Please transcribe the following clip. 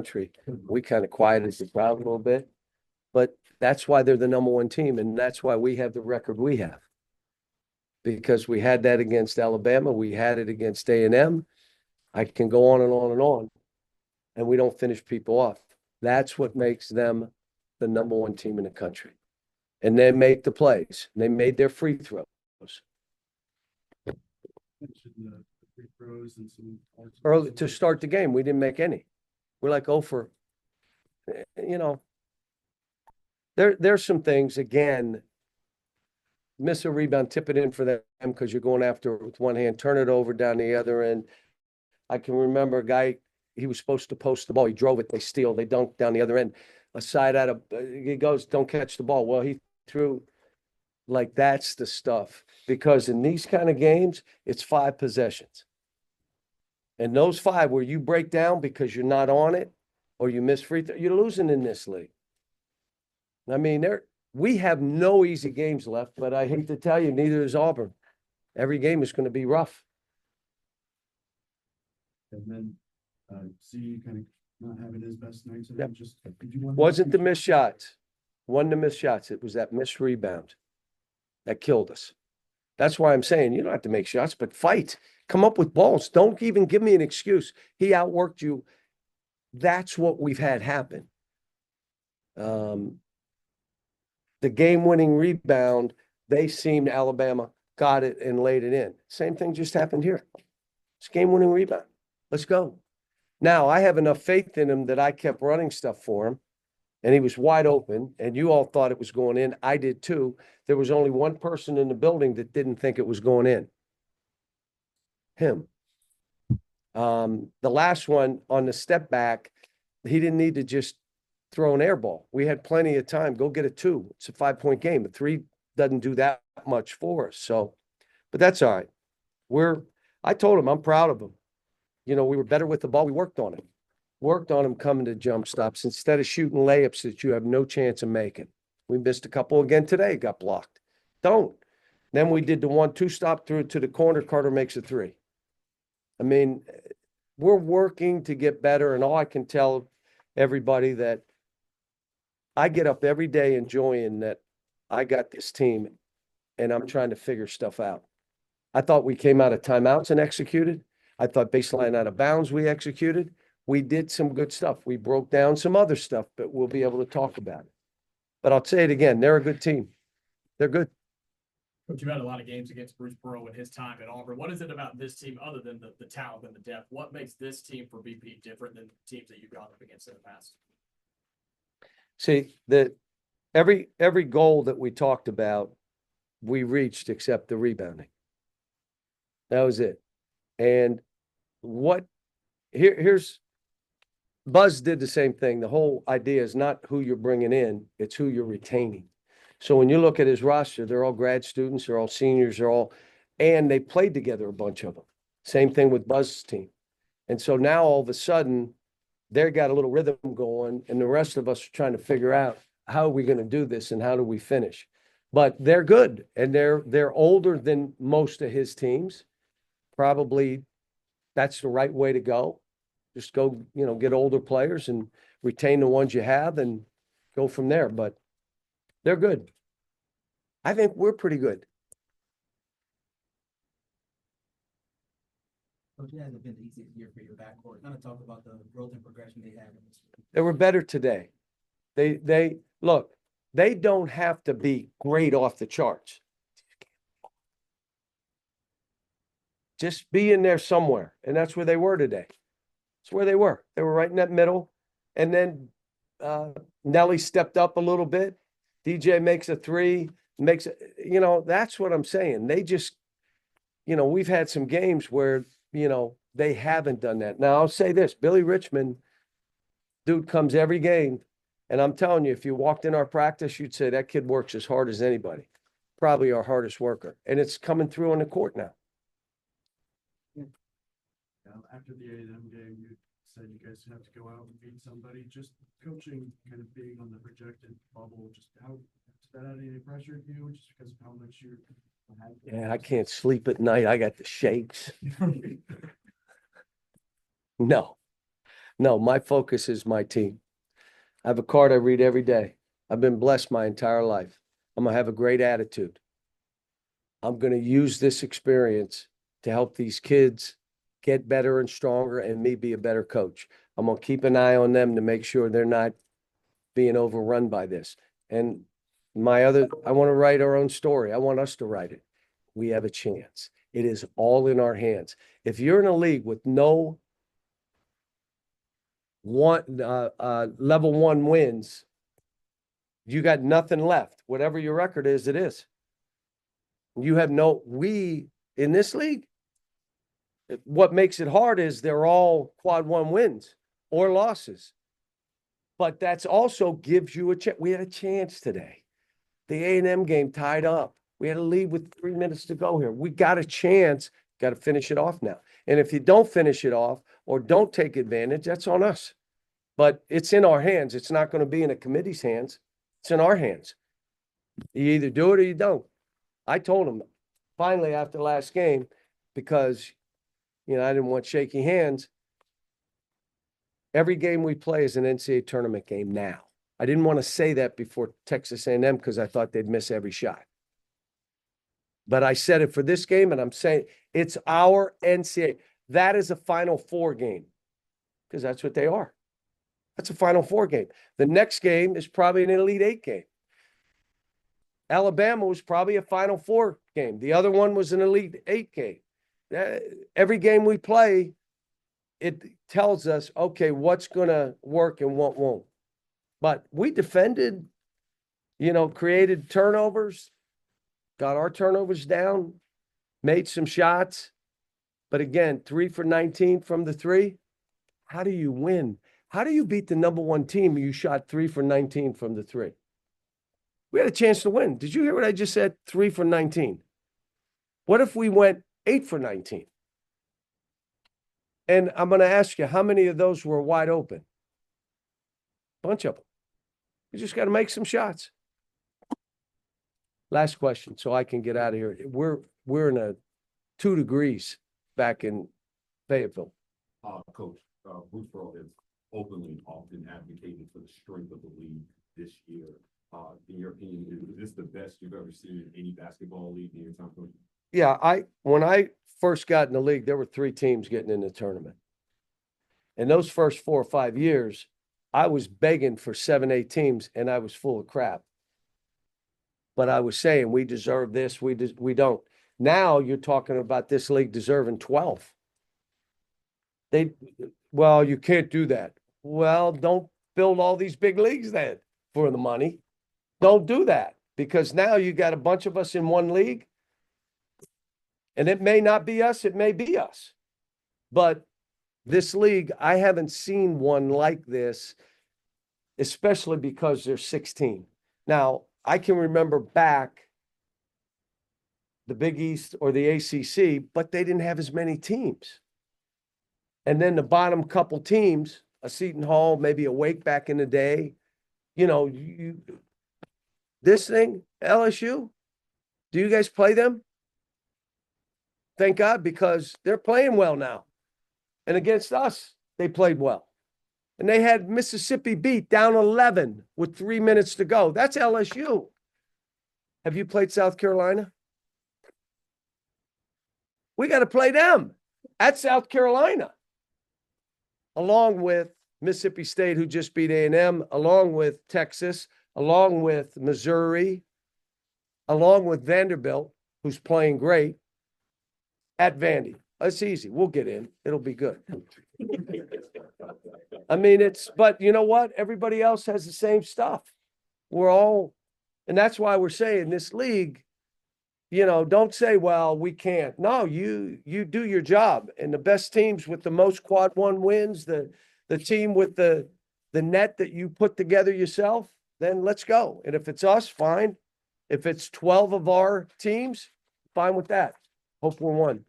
country. We kind of quieted the crowd a little bit, but that's why they're the number one team, and that's why we have the record we have. Because we had that against Alabama, we had it against A&M. I can go on and on and on, and we don't finish people off. That's what makes them the number one team in the country. And they make the plays. They made their free throws. Free throws and some Early to start the game, we didn't make any. We're like, oh, for, you know, there's some things, again, miss a rebound, tip it in for them because you're going after it with one hand, turn it over down the other end. I can remember a guy, he was supposed to post the ball. He drove it, they steal, they dunk down the other end. A side out of, he goes, don't catch the ball. Well, he threw, like, that's the stuff. Because in these kind of games, it's 5 possessions. And those 5 where you break down because you're not on it or you miss free throw, you're losing in this league. I mean, we have no easy games left, but I hate to tell you, neither is Auburn. Every game is going to be rough. And then see kind of not having his best night today. Yep. Just did you want Wasn't the missed shots. Wasn't the missed shots. It was that missed rebound that killed us. That's why I'm saying you don't have to make shots, but fight. Come up with balls. Don't even give me an excuse. He outworked you. That's what we've had happen. The game-winning rebound, they seemed Alabama got it and laid it in. Same thing just happened here. It's game-winning rebound. Let's go. Now, I have enough faith in him that I kept running stuff for him, and he was wide open, and you all thought it was going in. I did too. There was only one person in the building that didn't think it was going in. Him. The last one on the step back, he didn't need to just throw an air ball. We had plenty of time. Go get a 2. It's a 5-point game. A 3 doesn't do that much for us. So, but that's all right. I told him I'm proud of him. You know, we were better with the ball. We worked on it. Worked on him coming to jump stops instead of shooting layups that you have no chance of making. We missed a couple again today, got blocked. Don't. Then we did the 1-2 stop through to the corner. Carter makes a 3. I mean, we're working to get better, and all I can tell everybody that I get up every day enjoying that I got this team and I'm trying to figure stuff out. I thought we came out of timeouts and executed. I thought baseline out of bounds we executed. We did some good stuff. We broke down some other stuff, but we'll be able to talk about it. But I'll say it again, they're a good team. They're good. Coach, you've had a lot of games against Bruce Pearl in his time at Auburn. What is it about this team other than the talent and the depth? What makes this team for BP different than teams that you've gone up against in the past? See, every goal that we talked about, we reached except the rebounding. That was it. And here's Buzz did the same thing. The whole idea is not who you're bringing in, it's who you're retaining. So when you look at his roster, they're all grad students, they're all seniors, and they played together, a bunch of them. Same thing with Buzz's team. And so now all of a sudden, they've got a little rhythm going, and the rest of us are trying to figure out how are we going to do this and how do we finish. But they're good, and they're older than most of his teams. Probably that's the right way to go. Just go, get older players and retain the ones you have and go from there. But they're good. I think we're pretty good. Coach, it hasn't been the easiest year for your backcourt. Kind of talk about the growth and progression they have in this year. They were better today. They look, they don't have to be great off the charts. Just be in there somewhere. And that's where they were today. That's where they were. They were right in that middle. And then Nelly stepped up a little bit. DJ makes a 3, that's what I'm saying. They just, we've had some games where, they haven't done that. Now I'll say this, Billy Richmond, dude comes every game. And I'm telling you, if you walked in our practice, you'd say that kid works as hard as anybody. Probably our hardest worker. And it's coming through on the court now. After the A&M game, you said you guys have to go out and beat somebody. Just coaching, kind of being on the projected bubble, just how does that add any pressure to you? Just because of how much you had? Yeah, I can't sleep at night. I got the shakes. No, No, my focus is my team. I have a card I read every day. I've been blessed my entire life. I'm gonna have a great attitude. I'm gonna use this experience to help these kids get better and stronger and me be a better coach. I'm gonna keep an eye on them to make sure they're not being overrun by this. And I want to write our own story. I want us to write it. We have a chance. It is all in our hands. If you're in a league with no level one wins, you got nothing left. Whatever your record is, it is. You have we in this league, what makes it hard is they're all quad one wins or losses. But that's also gives you a chance. We had a chance today. The A&M game tied up. We had a lead with 3 minutes to go here. We got a chance. Got to finish it off now. And if you don't finish it off or don't take advantage, that's on us. But it's in our hands. It's not going to be in a committee's hands. It's in our hands. You either do it or you don't. I told him finally after last game, because, I didn't want shaky hands. Every game we play is an NCAA tournament game now. I didn't want to say that before Texas A&M because I thought they'd miss every shot. But I said it for this game, and I'm saying it's our NCAA. That is a Final Four game because that's what they are. That's a Final Four game. The next game is probably an Elite Eight game. Alabama was probably a Final Four game. The other one was an Elite Eight game. Every game we play, it tells us, okay, what's going to work and what won't. But we defended, created turnovers, got our turnovers down, made some shots. But again, 3 for 19 from the three. How do you win? How do you beat the number one team? You shot 3 for 19 from the three. We had a chance to win. Did you hear what I just said? 3 for 19. What if we went 8 for 19? And I'm going to ask you, how many of those were wide open? Bunch of them. You just got to make some shots. Last question, so I can get out of here. We're in a 2 degrees back in Fayetteville. Coach, Bruce Pearl has openly and often advocated for the strength of the league this year. In your opinion, is this the best you've ever seen in any basketball league in your time coaching? Yeah, when I first got in the league, there were 3 teams getting in the tournament. In those first 4 or 5 years, I was begging for 7, 8 teams, and I was full of crap. But I was saying, we deserve this, we don't. Now you're talking about this league deserving 12. You can't do that. Well, don't build all these big leagues then for the money. Don't do that, because now you got a bunch of us in one league. And it may not be us, it may be us. But this league, I haven't seen one like this, especially because there's 16. Now, I can remember back the Big East or the ACC, but they didn't have as many teams. And then the bottom couple teams, a Seton Hall, maybe a Wake back in the day, this thing, LSU, do you guys play them? Thank God, because they're playing well now. And against us, they played well. And they had Mississippi beat down 11 with 3 minutes to go. That's LSU. Have you played South Carolina? We got to play them at South Carolina, along with Mississippi State, who just beat A&M, along with Texas, along with Missouri, along with Vanderbilt, who's playing great, at Vandy. That's easy. We'll get in. It'll be good. I mean, but you know what? Everybody else has the same stuff. And that's why we're saying this league, don't say, well, we can't. No, you do your job. And the best teams with the most quad one wins, the team with the net that you put together yourself, then let's go. And if it's us, fine. If it's 12 of our teams, fine with that. Hope we're one.